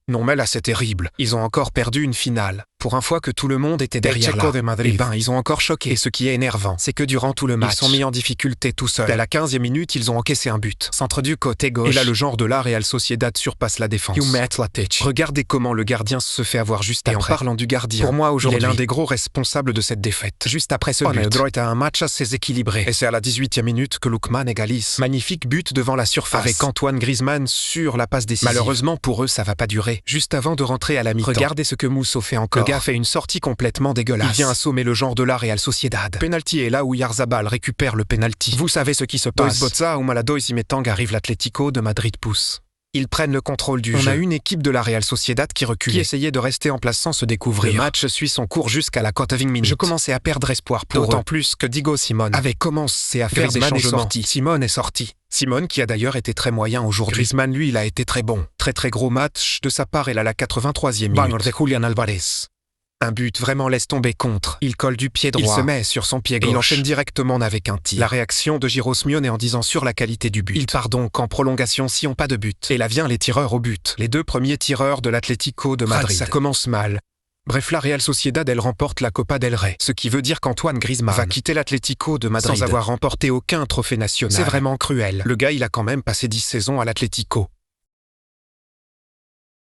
Non mais là c'est terrible, ils ont encore perdu une finale. Pour une fois que tout le monde était derrière Checo là. de Madrid. Eh ben, ils ont encore choqué. Et ce qui est énervant, c'est que durant tout le match, ils sont mis en difficulté tout seuls. Dès la 15e minute, ils ont encaissé un but. Centre du côté gauche. Et là, le genre de la Real Sociedad surpasse la défense. Regardez comment le gardien se fait avoir juste après. Et en parlant du gardien, pour moi aujourd'hui, il est l'un des gros responsables de cette défaite. Juste après ce but, on a droit à un match assez équilibré. Et c'est à la 18e minute que Lookman égalise. Magnifique but devant la surface. Avec Antoine Griezmann sur la passe décisive. Malheureusement pour eux, ça va pas durer. Juste avant de rentrer à la mi-temps, regardez ce que Mousso fait encore. Le gars fait une sortie complètement dégueulasse. Il vient assommer le genre de la Real Sociedad. Penalty est là où Yarzabal récupère le penalty. Vous savez ce qui se passe. Botza ou Maladois Imetang arrive l'Atlético de Madrid pousse. Ils prennent le contrôle du jeu. On a une équipe de la Real Sociedad qui recule, qui essayait de rester en place sans se découvrir. Le match suit son cours jusqu'à la 80 minutes. Je commençais à perdre espoir pour d'autant plus que Diego Simone avait commencé à faire des changements. Simone est sorti. Simone qui a d'ailleurs été très moyen aujourd'hui. Griezmann lui il a été très bon. Très gros match de sa part et à la 83e minute. De Julian Alvarez. Un but vraiment laisse tomber contre. Il colle du pied droit. Il se met sur son pied gauche. Et il enchaîne directement avec un tir. La réaction de Giro Simeone en disant sur la qualité du but. Il part donc en prolongation si on pas de but. Et là vient les tireurs au but. Les deux premiers tireurs de l'Atlético de Madrid. Ça commence mal. Bref, la Real Sociedad, elle remporte la Copa del Rey. Ce qui veut dire qu'Antoine Griezmann va quitter l'Atlético de Madrid sans avoir remporté aucun trophée national. C'est vraiment cruel. Le gars, il a quand même passé 10 saisons à l'Atlético.